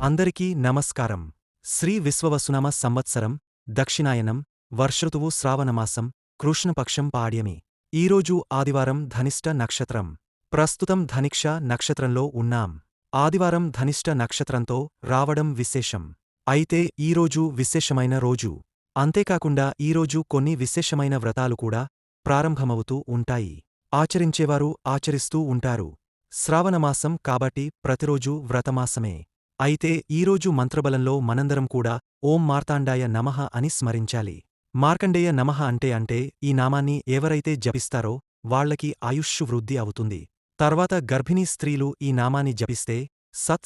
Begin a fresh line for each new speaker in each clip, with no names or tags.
అందరికీ నమస్కారం. శ్రీ విశ్వవసునామ సంవత్సరం దక్షిణాయనం వర్షఋతువు శ్రావణమాసం కృష్ణపక్షం పాడ్యమి. ఈరోజు ఆదివారం ధనిష్ట నక్షత్రం. ప్రస్తుతం ధనిక్ష నక్షత్రంలో ఉన్నాం. ఆదివారం ధనిష్ట నక్షత్రంతో రావడం విశేషం. అయితే ఈరోజు విశేషమైన రోజు. అంతేకాకుండా ఈరోజు కొన్ని విశేషమైన వ్రతాలు కూడా ప్రారంభమవుతూ ఉంటాయి. ఆచరించేవారు ఆచరిస్తూ ఉంటారు. శ్రావణమాసం కాబట్టి ప్రతిరోజూ వ్రతమాసమే. అయితే ఈరోజు మంత్రబలంలో మనందరం కూడా ఓం మార్తాండాయ నమః అని స్మరించాలి. మార్కండేయ నమః అంటే ఈ నామాన్ని ఎవరైతే జపిస్తారో వాళ్లకి ఆయుష్షు వృద్ధి అవుతుంది. తర్వాత గర్భిణీ స్త్రీలు ఈ నామాన్ని జపిస్తే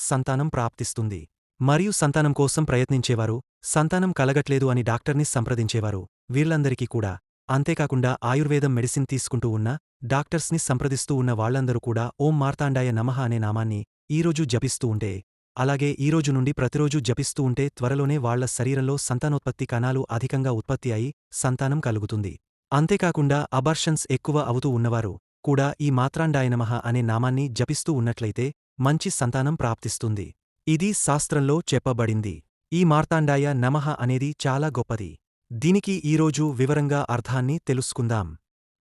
సంతానం ప్రాప్తిస్తుంది. మరియు సంతానం కోసం ప్రయత్నించేవారు, సంతానం కలగట్లేదు అని డాక్టర్ని సంప్రదించేవారు, వీళ్లందరికీ కూడా. అంతేకాకుండా ఆయుర్వేదం మెడిసిన్ తీసుకుంటూ ఉన్న డాక్టర్స్ని సంప్రదిస్తూ ఉన్న వాళ్లందరూ కూడా ఓం మార్తాండాయ నమః అనే నామాన్ని ఈరోజు జపిస్తూ ఉంటే, అలాగే ఈరోజు నుండి ప్రతిరోజూ జపిస్తూ ఉంటే త్వరలోనే వాళ్ల శరీరంలో సంతానోత్పత్తి కణాలు అధికంగా ఉత్పత్తి అయి సంతానం కలుగుతుంది. అంతేకాకుండా అబార్షన్స్ ఎక్కువ అవుతూ ఉన్నవారు కూడా ఈ మార్తాండాయ నమః అనే నామాన్ని జపిస్తూ ఉన్నట్లయితే మంచి సంతానం ప్రాప్తిస్తుంది. ఇది శాస్త్రంలో చెప్పబడింది. ఈ మార్తాండాయ నమః అనేది చాలా గొప్పది. దీనికి ఈరోజు వివరంగా అర్థాన్ని తెలుసుకుందాం.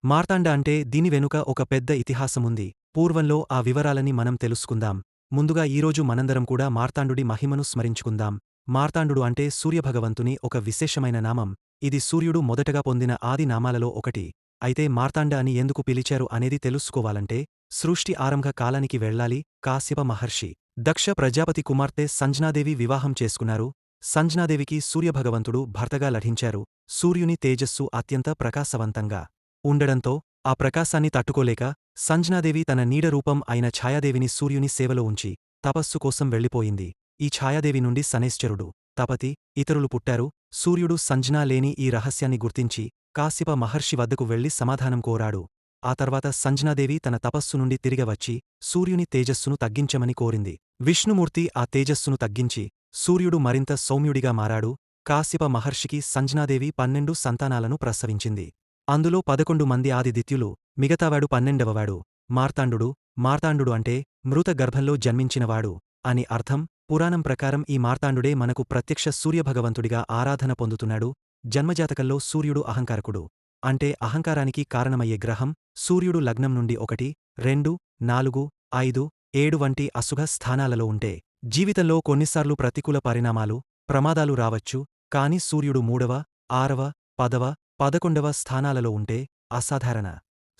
మార్తాండ అంటే దీని వెనుక ఒక పెద్ద ఇతిహాసముంది. పూర్వంలో ఆ వివరాలని మనం తెలుసుకుందాం. ముందుగా ఈరోజు మనందరం కూడా మార్తాండుడి మహిమను స్మరించుకుందాం. మార్తాండుడు అంటే సూర్యభగవంతుని ఒక విశేషమైన నామం. ఇది సూర్యుడు మొదటగా పొందిన ఆది నామాలలో ఒకటి. అయితే మార్తాండ అని ఎందుకు పిలిచారు అనేది తెలుసుకోవాలంటే సృష్టి ఆరంభ కాలానికి వెళ్లాలి. కాశ్యప మహర్షి దక్ష ప్రజాపతి కుమార్తె సంజ్ఞాదేవి వివాహం చేసుకున్నారు. సంజ్ఞాదేవికి సూర్యభగవంతుడు భర్తగా లభించారు. సూర్యుని తేజస్సు అత్యంత ప్రకాశవంతంగా ఉండడంతో ఆ ప్రకాశాన్ని తట్టుకోలేక సంజ్ఞాదేవి తన నీడరూపం అయిన ఛాయాదేవిని సూర్యుని సేవలో ఉంచి తపస్సు కోసం వెళ్ళిపోయింది. ఈ ఛాయాదేవి నుండి శనైశ్చరుడు, తపతి, ఇతరులు పుట్టారు. సూర్యుడు సంజ్ఞా లేని ఈ రహస్యాన్ని గుర్తించి కాశ్యప మహర్షి వద్దకు వెళ్లి సమాధానం కోరాడు. ఆ తర్వాత సంజ్ఞాదేవి తన తపస్సు నుండి తిరిగవచ్చి సూర్యుని తేజస్సును తగ్గించమని కోరింది. విష్ణుమూర్తి ఆ తేజస్సును తగ్గించి సూర్యుడు మరింత సౌమ్యుడిగా మారాడు. కాశ్యప మహర్షికి సంజ్ఞాదేవి 12 సంతానాలను ప్రసవించింది. అందులో 11 మంది ఆదిదిత్యులు, మిగతావాడు 12వవాడు మార్తాండుడు. మార్తాండుడు అంటే మృత గర్భంలో జన్మించినవాడు అని అర్థం. పురాణం ప్రకారం ఈ మార్తాండుడే మనకు ప్రత్యక్ష సూర్యభగవంతుడిగా ఆరాధన పొందుతున్నాడు. జన్మజాతకంలో సూర్యుడు అహంకారకుడు. అంటే అహంకారానికి కారణమయ్యే గ్రహం. సూర్యుడు లగ్నం నుండి 1, 2, 4, 5, 7 వంటి అశుభ స్థానాలలో ఉంటే జీవితంలో కొన్నిసార్లు ప్రతికూల పరిణామాలు, ప్రమాదాలు రావచ్చు. కాని సూర్యుడు 3వ, 6వ, 10వ, 11వ స్థానాలలో ఉంటే అసాధారణ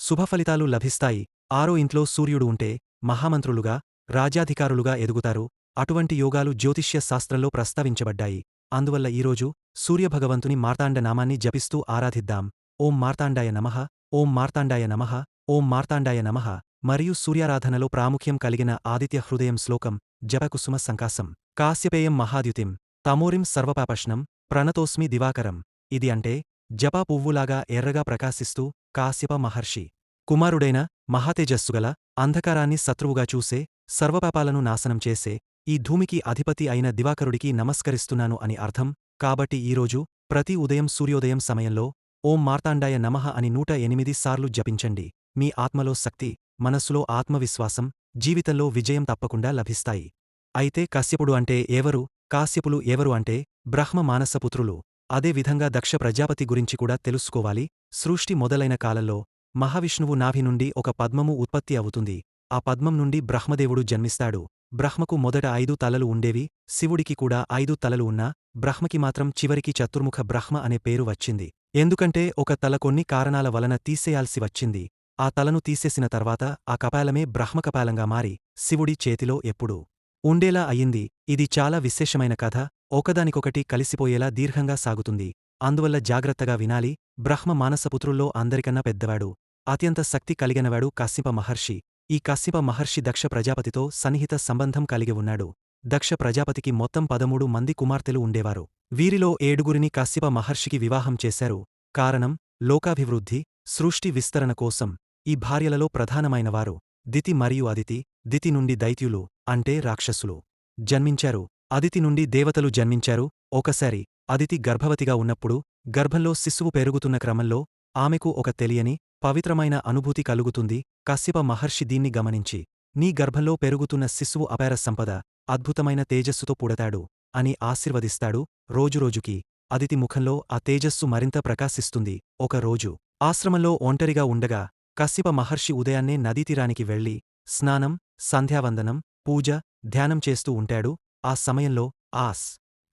శుభఫలితాలు లభిస్తాయి. 6వ ఇంట్లో సూర్యుడు ఉంటే మహామంత్రులుగా, రాజ్యాధికారులుగా ఎదుగుతారు. అటువంటి యోగాలు జ్యోతిష్య శాస్త్రంలో ప్రస్తావించబడ్డాయి. అందువల్ల ఈరోజు సూర్యభగవంతుని మార్తాండ నామాన్ని జపిస్తూ ఆరాధిద్దాం. ఓం మార్తాండాయ నమః, ఓం మార్తాండాయ నమః, ఓం మార్తాండాయ నమః. మరియు సూర్యారాధనలో ప్రాముఖ్యం కలిగిన ఆదిత్య హృదయం శ్లోకం జపకుసుమ సంకాసం కాశ్యపేయం మహాద్యుతిం తమోరిం సర్వపాపష్ణం ప్రణతోస్మి దివాకరం. ఇది అంటే జపా పువ్వులాగా ఎర్రగా ప్రకాశిస్తూ కాశ్యప మహర్షి కుమారుడైన మహాతేజస్సుగల, అంధకారాన్ని శత్రువుగా చూసే, సర్వపాపాలను నాశనం చేసే ఈ భూమికి అధిపతి అయిన దివాకరుడికి నమస్కరిస్తున్నాను అని అర్థం. కాబట్టి ఈరోజు ప్రతి ఉదయం సూర్యోదయం సమయంలో ఓం మార్తాండాయ నమః అని 108 సార్లు జపించండి. మీ ఆత్మలో శక్తి, మనస్సులో ఆత్మవిశ్వాసం, జీవితంలో విజయం తప్పకుండా లభిస్తాయి. అయితే కశ్యపుడు అంటే ఎవరు? కాశ్యపులు ఎవరు అంటే బ్రహ్మ మానసపుత్రులు. అదే విధంగా దక్ష ప్రజాపతి గురించి కూడా తెలుసుకోవాలి. సృష్టి మొదలైన కాలంలో మహావిష్ణువు నాభి నుండి ఒక పద్మము ఉత్పత్తి అవుతుంది. ఆ పద్మం నుండి బ్రహ్మదేవుడు జన్మిస్తాడు. బ్రహ్మకు మొదట 5 తలలు ఉండేవి. శివుడికి కూడా 5 తలలు ఉన్నా బ్రహ్మకి మాత్రం చివరికి చతుర్ముఖ బ్రహ్మ అనే పేరు వచ్చింది. ఎందుకంటే ఒక తల కొన్ని కారణాల వలన తీసేయాల్సి వచ్చింది. ఆ తలను తీసేసిన తర్వాత ఆ కపాలమే బ్రహ్మకపాలంగా మారి శివుడి చేతిలో ఎప్పుడూ ఉండేలా అయింది. ఇది చాలా విశేషమైన కథ. ఒకదానికొకటి కలిసిపోయేలా దీర్ఘంగా సాగుతుంది. అందువల్ల జాగ్రత్తగా వినాలి. బ్రహ్మ మానసపుత్రుల్లో అందరికన్నా పెద్దవాడు, అత్యంత శక్తి కలిగినవాడు కశ్యప మహర్షి. ఈ కశ్యప మహర్షి దక్ష ప్రజాపతితో సన్నిహిత సంబంధం కలిగి ఉన్నాడు. దక్ష ప్రజాపతికి మొత్తం 13 మంది కుమార్తెలు ఉండేవారు. వీరిలో 7గురిని కశ్యప మహర్షికి వివాహం చేశారు. కారణం లోకాభివృద్ధి, సృష్టి విస్తరణ కోసం. ఈ భార్యలలో ప్రధానమైనవారు దితి మరియు అదితి. దితి నుండి దైత్యులు అంటే రాక్షసులు జన్మించారు. అదితి నుండి దేవతలు జన్మించారు. ఒకసారి అదితి గర్భవతిగా ఉన్నప్పుడు గర్భంలో శిశువు పెరుగుతున్న క్రమంలో ఆమెకు ఒక తెలియని పవిత్రమైన అనుభూతి కలుగుతుంది. కశ్యప మహర్షి దీన్ని గమనించి, నీ గర్భంలో పెరుగుతున్న శిశువు అపార సంపద, అద్భుతమైన తేజస్సుతో పుడతాడు అని ఆశీర్వదిస్తాడు. రోజురోజుకీ అదితి ముఖంలో ఆ తేజస్సు మరింత ప్రకాశిస్తుంది. ఒక రోజు ఆశ్రమంలో ఒంటరిగా ఉండగా కశ్యప మహర్షి ఉదయాన్నే నదీతీరానికి వెళ్లి స్నానం, సంధ్యావందనం, పూజ, ధ్యానం చేస్తూ ఉంటాడు. ఆ సమయంలో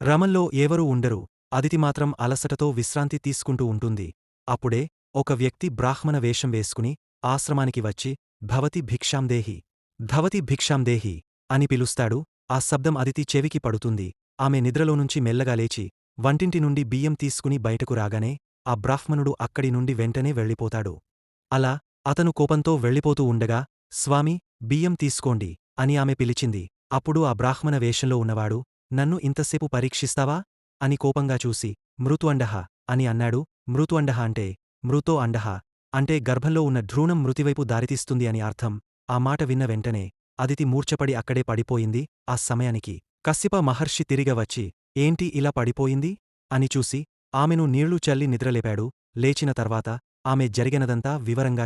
రమంలో ఎవరూ ఉండరు. అదితి మాత్రం అలసటతో విశ్రాంతి తీసుకుంటూ ఉంటుంది. అప్పుడే ఒక వ్యక్తి బ్రాహ్మణ వేషం వేసుకుని ఆశ్రమానికి వచ్చి భవతి భిక్షాందేహి, ధవతి భిక్షాందేహి అని పిలుస్తాడు. ఆ శబ్దం అదితి చెవికి పడుతుంది. ఆమె నిద్రలోనుంచి మెల్లగా లేచి వంటింటి నుండి బియ్యం తీసుకుని బయటకు రాగానే ఆ బ్రాహ్మణుడు అక్కడి నుండి వెంటనే వెళ్ళిపోతాడు. అలా అతను కోపంతో వెళ్ళిపోతూ ఉండగా, స్వామీ, బియ్యం తీసుకోండి అని ఆమె పిలిచింది. అప్పుడు ఆ బ్రాహ్మణ వేషంలో ఉన్నవాడు, నన్ను ఇంతసేపు పరీక్షిస్తావా అని కోపంగా చూసి, మృతు అండః అని అన్నాడు. మృతు అండః అంటే మృతో అండః అంటే గర్భంలో ఉన్న భ్రూణం మృతివైపు దారితీస్తుంది అని అర్థం. ఆ మాట విన్న వెంటనే అదితి మూర్ఛపడి అక్కడే పడిపోయింది. ఆ సమయానికి కశ్యప మహర్షి తిరిగి వచ్చి, ఏంటి ఇలా పడిపోయింది అని చూసి ఆమెను నీళ్లు చల్లి నిద్రలేపాడు. లేచిన తర్వాత ఆమె జరిగినదంతా వివరంగా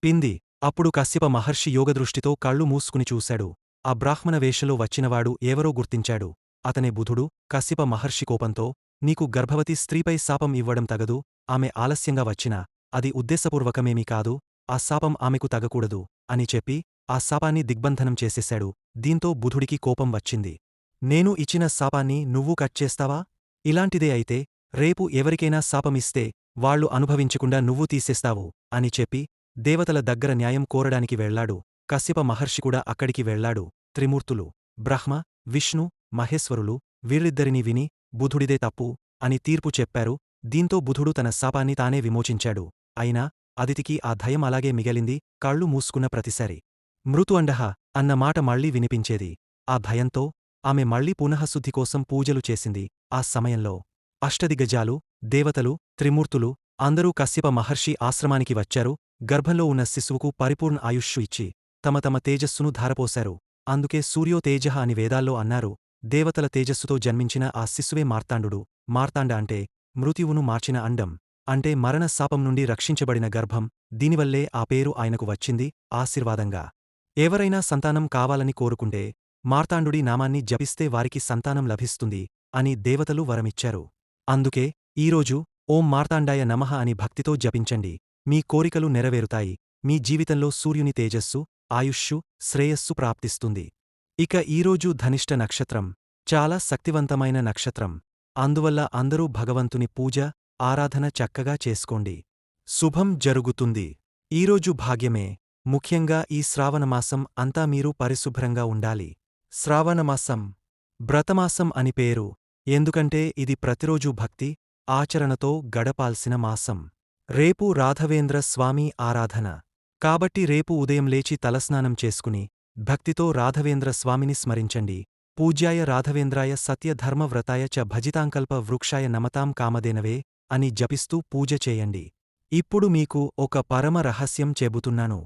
పింది. అప్పుడు కశ్యప మహర్షి యోగదృష్టితో కళ్ళు మూసుకుని చూశాడు. ఆ బ్రాహ్మణ వేషంలో వచ్చినవాడు ఎవరో గుర్తించాడు. అతనే బుధుడు. కశ్యప మహర్షి కోపంతో, నీకు గర్భవతి స్త్రీపై శాపం ఇవ్వడం తగదు. ఆమె ఆలస్యంగా వచ్చినా అది ఉద్దేశపూర్వకమేమీ కాదు. ఆ శాపం ఆమెకు తగకూడదు అని చెప్పి ఆ శాపాన్ని దిగ్బంధనం చేసేశాడు. దీంతో బుధుడికి కోపం వచ్చింది. నేను ఇచ్చిన శాపాన్ని నువ్వు కట్ చేస్తావా? ఇలాంటిదే అయితే రేపు ఎవరికైనా శాపమిస్తే వాళ్లు అనుభవించకుండా నువ్వు తీసేస్తావు అని చెప్పి దేవతల దగ్గర న్యాయం కోరడానికి వెళ్లాడు. కశ్యప మహర్షి కూడా అక్కడికి వెళ్లాడు. త్రిమూర్తులు బ్రహ్మ, విష్ణు, మహేశ్వరులు వీళ్ళిద్దరినీ విని బుధుడిదే తప్పు అని తీర్పు చెప్పారు. దీంతో బుధుడు తన శాపాన్ని తానే విమోచించాడు. అయినా అదితికి ఆ భయం అలాగే మిగిలింది. కళ్ళు మూసుకున్న ప్రతిసారి మృతు అండః అన్న మాట మళ్లీ వినిపించేది. ఆ భయంతో ఆమె మళ్లీ పునఃశుద్ధి కోసం పూజలు చేసింది. ఆ సమయంలో అష్టదిగ్గజాలు, దేవతలు, త్రిమూర్తులు అందరూ కశ్యప మహర్షి ఆశ్రమానికి వచ్చారు. గర్భంలో ఉన్న శిశువుకు పరిపూర్ణ ఆయుష్షు ఇచ్చి తమ తమ తేజస్సును ధారపోశారు. అందుకే సూర్యో తేజః అని వేదాల్లో అన్నారు. దేవతల తేజస్సుతో జన్మించిన ఆ శిశువే మార్తాండు. మార్తాండ అంటే మృత్యువును మార్చిన అండం. అంటే మరణ శాపం నుండి రక్షించబడిన గర్భం. దీనివల్లే ఆ పేరు ఆయనకు వచ్చింది. ఆశీర్వాదంగా ఎవరైనా సంతానం కావాలని కోరుకుంటే మార్తాండుడి నామాన్ని జపిస్తే వారికి సంతానం లభిస్తుంది అని దేవతలు వరమిచ్చారు. అందుకే ఈరోజు ఓం మార్తాండాయ నమః అని భక్తితో జపించండి. మీ కోరికలు నెరవేరుతాయి. మీ జీవితంలో సూర్యుని తేజస్సు, ఆయుష్షు, శ్రేయస్సు ప్రాప్తిస్తుంది. ఇక ఈరోజు ధనిష్ట నక్షత్రం చాలా శక్తివంతమైన నక్షత్రం. అందువల్ల అందరూ భగవంతుని పూజ, ఆరాధన చక్కగా చేసుకోండి. శుభం జరుగుతుంది. ఈరోజు భాగ్యమే. ముఖ్యంగా ఈ శ్రావణమాసం అంతా మీరు పరిశుభ్రంగా ఉండాలి. శ్రావణమాసం వ్రతమాసం అని పేరు. ఎందుకంటే ఇది ప్రతిరోజూ భక్తి, ఆచరణతో గడపాల్సిన మాసం. రేపు రాఘవేంద్ర స్వామి ఆరాధన. కాబట్టి రేపు ఉదయం లేచి తలస్నానం చేసుకుని భక్తితో రాఘవేంద్ర స్వామిని స్మరించండి. పూజ్యాయ రాఘవేంద్రాయ సత్య ధర్మ వ్రతాయ చ భజితాంకల్ప వృక్షాయ నమతాం కామధేనవే అని జపిస్తూ పూజ చేయండి. ఇప్పుడు మీకు ఒక పరమ రహస్యం చెబుతున్నాను.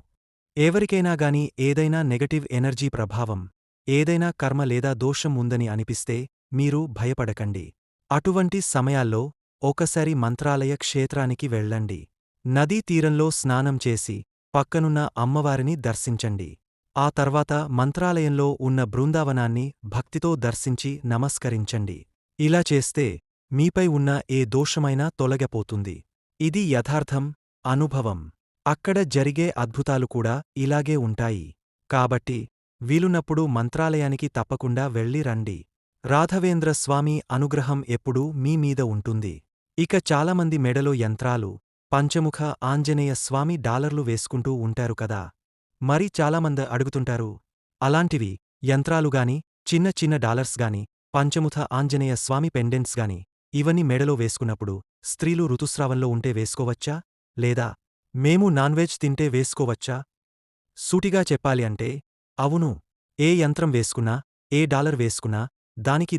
ఎవరికైనా గాని ఏదైనా నెగటివ్ ఎనర్జీ ప్రభావం, ఏదైనా కర్మ లేదా దోషం ఉందని అనిపిస్తే మీరు భయపడకండి. అటువంటి సమయాల్లో ఒకసారి మంత్రాలయ క్షేత్రానికి వెళ్ళండి. నదీ తీరంలో స్నానం చేసి పక్కనున్న అమ్మవారిని దర్శించండి. ఆ తర్వాత మంత్రాలయంలో ఉన్న బృందావనాన్ని భక్తితో దర్శించి నమస్కరించండి. ఇలా చేస్తే మీపై ఉన్న ఏ దోషమైనా తొలగిపోతుంది. ఇది యథార్థం, అనుభవం. అక్కడ జరిగే అద్భుతాలు కూడా ఇలాగే ఉంటాయి. కాబట్టి వీలున్నప్పుడు మంత్రాలయానికి తప్పకుండా వెళ్ళి రండి. రాఘవేంద్ర స్వామి అనుగ్రహం ఎప్పుడూ మీ మీద ఉంటుంది. ఇక చాలామంది మెడలో యంత్రాలు, పంచముఖ ఆంజనేయ స్వామి డాలర్లు వేసుకుంటూ ఉంటారు కదా. మరి చాలామంది అడుగుతుంటారు, అలాంటివి యంత్రాలుగాని, చిన్న చిన్న డాలర్స్ గాని, పంచముఖ ఆంజనేయ స్వామి పెండెంట్స్ గాని ఇవన్నీ మెడలో వేసుకున్నప్పుడు స్త్రీలు ఋతుస్రావంలో ఉంటే వేసుకోవచ్చా? లేదా మేము నాన్వెజ్ తింటే వేసుకోవచ్చా? సూటిగా చెప్పాలి అంటే అవును. ఏ యంత్రం వేసుకున్నా, ఏ డాలర్ వేసుకున్నా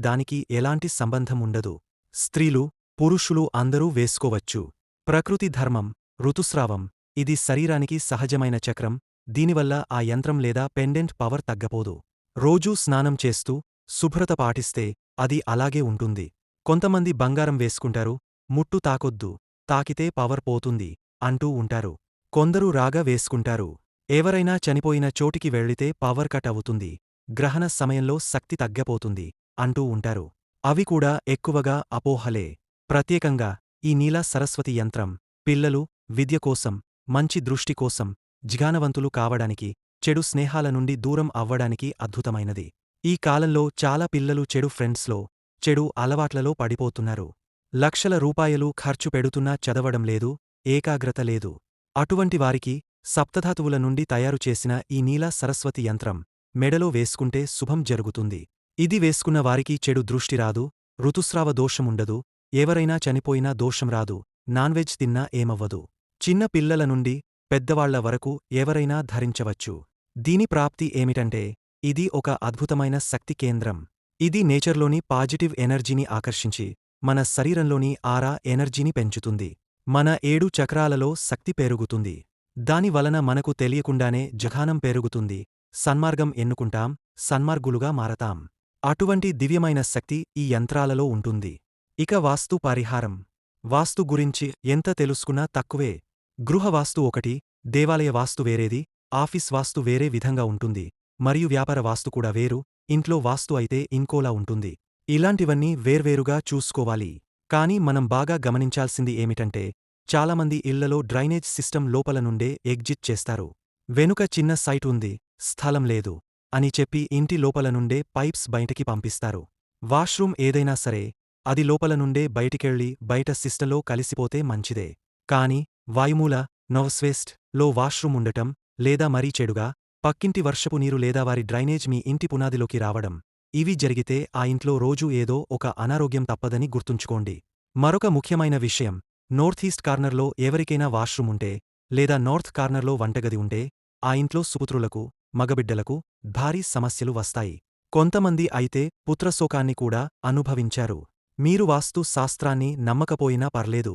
దానికి ఎలాంటి సంబంధం ఉండదు. స్త్రీలు, పురుషులు అందరూ వేసుకోవచ్చు. ప్రకృతి ధర్మం, ఋతుస్రావం ఇది శరీరానికి సహజమైన చక్రం. దీనివల్ల ఆ యంత్రం లేదా పెండెంట్ పవర్ తగ్గపోదు. రోజూ స్నానం చేస్తూ శుభ్రత పాటిస్తే అది అలాగే ఉంటుంది. కొంతమంది బంగారం వేసుకుంటారు, ముట్టు తాకొద్దు, తాకితే పవర్ పోతుంది అంటూ ఉంటారు. కొందరు రాగా వేసుకుంటారు. ఎవరైనా చనిపోయిన చోటికి వెళ్లితే పవర్ కట్ అవుతుంది, గ్రహణ సమయంలో శక్తి తగ్గపోతుంది అంటూ ఉంటారు. అవి కూడా ఎక్కువగా అపోహలే. ప్రత్యేకంగా ఈ నీల సరస్వతి యంత్రం పిల్లలు విద్య కోసం, మంచి దృష్టి కోసం, జ్ఞానవంతులు కావడానికి, చెడు స్నేహాల నుండి దూరం అవ్వడానికి అద్భుతమైనది. ఈ కాలంలో చాలా పిల్లలు చెడు ఫ్రెండ్స్లో, చెడు అలవాట్లలో పడిపోతున్నారు. లక్షల రూపాయలు ఖర్చు పెడుతున్నా చదవడం లేదు, ఏకాగ్రత లేదు. అటువంటి వారికి సప్తధాతువుల నుండి తయారు చేసిన ఈ నీల సరస్వతి యంత్రం మెడలో వేసుకుంటే శుభం జరుగుతుంది. ఇది వేసుకున్న వారికి చెడు దృష్టి రాదు, ఋతుస్రావ దోషముండదు, ఎవరైనా చనిపోయినా దోషం రాదు, నాన్వెజ్ తిన్నా ఏమవ్వదు. చిన్న పిల్లల నుండి పెద్దవాళ్ల వరకు ఎవరైనా ధరించవచ్చు. దీని ప్రాప్తి ఏమిటంటే ఇది ఒక అద్భుతమైన శక్తి కేంద్రం. ఇది నేచర్లోని పాజిటివ్ ఎనర్జీని ఆకర్షించి మన శరీరంలోని ఆరా ఎనర్జీని పెంచుతుంది. మన 7 చక్రాలలో శక్తి పెరుగుతుంది. దాని వలన మనకు తెలియకుండానే జ్ఞానం పెరుగుతుంది, సన్మార్గం ఎన్నుకుంటాం, సన్మార్గులుగా మారతాం. అటువంటి దివ్యమైన శక్తి ఈ యంత్రాలలో ఉంటుంది. ఇక వాస్తు పరిహారం. వాస్తు గురించి ఎంత తెలుసుకున్నా తక్కువే. గృహ వాస్తు ఒకటి, దేవాలయ వాస్తు వేరేది, ఆఫీస్ వాస్తు వేరే విధంగా ఉంటుంది, మరియు వ్యాపార వాస్తు కూడా వేరు, ఇంట్లో వాస్తు అయితే ఇంకోలా ఉంటుంది. ఇలాంటివన్నీ వేర్వేరుగా చూసుకోవాలి. కానీ మనం బాగా గమనించాల్సింది ఏమిటంటే చాలామంది ఇళ్లలో డ్రైనేజ్ సిస్టమ్ లోపల నుండే ఎగ్జిట్ చేస్తారు. వెనుక చిన్న సైట్ ఉంది, స్థలం లేదు అని చెప్పి ఇంటి లోపల నుండే పైప్స్ బయటికి పంపిస్తారు. వాష్రూమ్ ఏదైనా సరే అది లోపల నుండే బయటికెళ్ళి బయట సిస్టంలో కలిసిపోతే మంచిదే. కాని వాయుమూల నార్త్‌వెస్ట్ లో వాష్రూమ్ ఉండటం, లేదా మరీ చెడుగా పక్కింటి వర్షపు నీరు లేదా వారి డ్రైనేజ్ మీ ఇంటి పునాదిలోకి రావడం, ఇవి జరిగితే ఆ ఇంట్లో రోజూ ఏదో ఒక అనారోగ్యం తప్పదని గుర్తుంచుకోండి. మరొక ముఖ్యమైన విషయం, నార్త్ ఈస్ట్ కార్నర్లో ఎవరికైనా వాష్రూమ్ ఉంటే, లేదా నార్త్ కార్నర్లో వంటగది ఉంటే ఆ ఇంట్లో సుపుత్రులకు, మగబిడ్డలకు భారీ సమస్యలు వస్తాయి. కొంతమంది అయితే పుత్రశోకాన్ని కూడా అనుభవించారు. మీరు వాస్తు శాస్త్రాన్ని నమ్మకపోయినా పర్లేదు,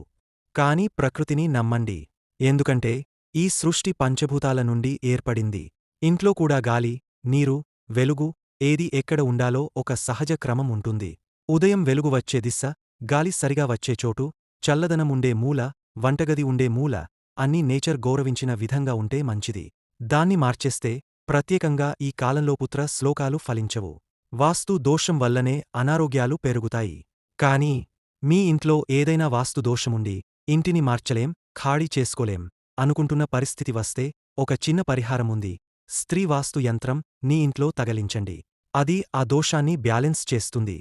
కాని ప్రకృతిని నమ్మండి. ఎందుకంటే ఈ సృష్టి పంచభూతాల నుండి ఏర్పడింది. ఇంట్లో కూడా గాలి, నీరు, వెలుగు ఏది ఎక్కడ ఉండాలో ఒక సహజ క్రమం ఉంటుంది. ఉదయం వెలుగు వచ్చే దిశ, గాలి సరిగా వచ్చే చోటు, చల్లదనం ఉండే మూల, వంటగది ఉండే మూల అన్నీ నేచర్ గౌరవించిన విధంగా ఉంటే మంచిది. దాన్ని మార్చేస్తే ప్రత్యేకంగా ఈ కాలంలో పుత్ర శ్లోకాలు ఫలించవు. వాస్తు దోషం వల్లనే అనారోగ్యాలు పెరుగుతాయి. కానీ మీ ఇంట్లో ఏదైనా వాస్తు దోషముండి ఇంటిని మార్చలేం, ఖాళీ చేసుకోలేం అనుకుంటున్న పరిస్థితి వస్తే ఒక చిన్న పరిహారముంది. స్త్రీ వాస్తు యంత్రం నీ ఇంట్లో తగలించండి. అది ఆ దోషాన్ని బ్యాలెన్స్ చేస్తుంది.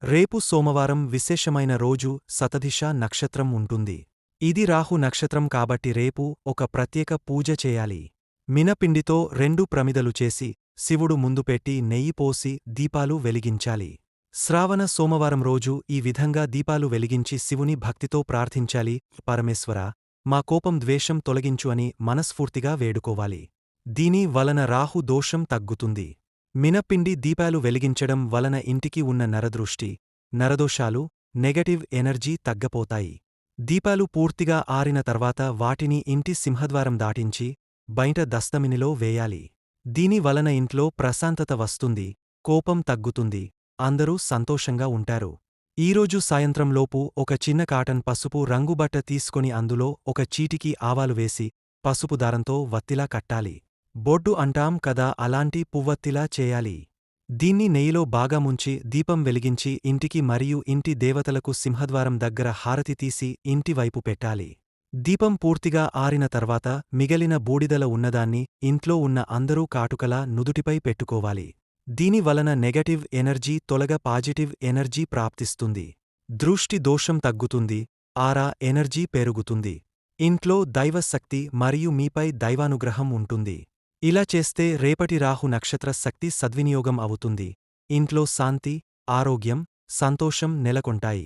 రేపు సోమవారం విశేషమైన రోజు, శతధిష నక్షత్రం ఉంటుంది. ఇది రాహు నక్షత్రం కాబట్టి రేపు ఒక ప్రత్యేక పూజ చేయాలి. మినపిండితో 2 ప్రమిదలు చేసి శివుడు ముందు పెట్టి నెయ్యి పోసి దీపాలు వెలిగించాలి. శ్రావణ సోమవారం రోజు ఈ విధంగా దీపాలు వెలిగించి శివుని భక్తితో ప్రార్థించాలి. పరమేశ్వరా, మా కోపం ద్వేషం తొలగించు అని మనస్ఫూర్తిగా వేడుకోవాలి. దీని వలన రాహు దోషం తగ్గుతుంది. మినపిండి దీపాలు వెలిగించడం వలన ఇంటికి ఉన్న నరదృష్టి, నరదోషాలు, నెగటివ్ ఎనర్జీ తగ్గపోతాయి. దీపాలు పూర్తిగా ఆరిన తర్వాత వాటిని ఇంటి సింహద్వారం దాటించి బయట దస్తమినిలో వేయాలి. దీని వలన ఇంట్లో ప్రశాంతత వస్తుంది, కోపం తగ్గుతుంది, అందరూ సంతోషంగా ఉంటారు. ఈరోజు సాయంత్రంలోపు ఒక చిన్న కాటన్ పసుపు రంగుబట్ట తీసుకొని అందులో ఒక చీటికి ఆవాలు వేసి పసుపు దారంతో వత్తిలా కట్టాలి. బొడ్డు అంటాం కదా, అలాంటి పువ్వత్తిలా చేయాలి. దీన్ని నెయ్యిలో బాగా ముంచి దీపం వెలిగించి ఇంటికి మరియు ఇంటి దేవతలకు సింహద్వారం దగ్గర హారతి తీసి ఇంటి వైపు పెట్టాలి. దీపం పూర్తిగా ఆరిన తర్వాత మిగిలిన బూడిదల ఉన్నదాన్ని ఇంట్లో ఉన్న అందరూ కాటుకలా నుదుటిపై పెట్టుకోవాలి. దీని వలన నెగటివ్ ఎనర్జీ తొలగ పాజిటివ్ ఎనర్జీ ప్రాప్తిస్తుంది. దృష్టి దోషం తగ్గుతుంది, ఆరా ఎనర్జీ పెరుగుతుంది. ఇంట్లో దైవశక్తి మరియు మీపై దైవానుగ్రహం ఉంటుంది. ఇలా చేస్తే రేపటి రాహు నక్షత్ర శక్తి సద్వినియోగం అవుతుంది. ఇంట్లో శాంతి, ఆరోగ్యం, సంతోషం నెలకొంటాయి.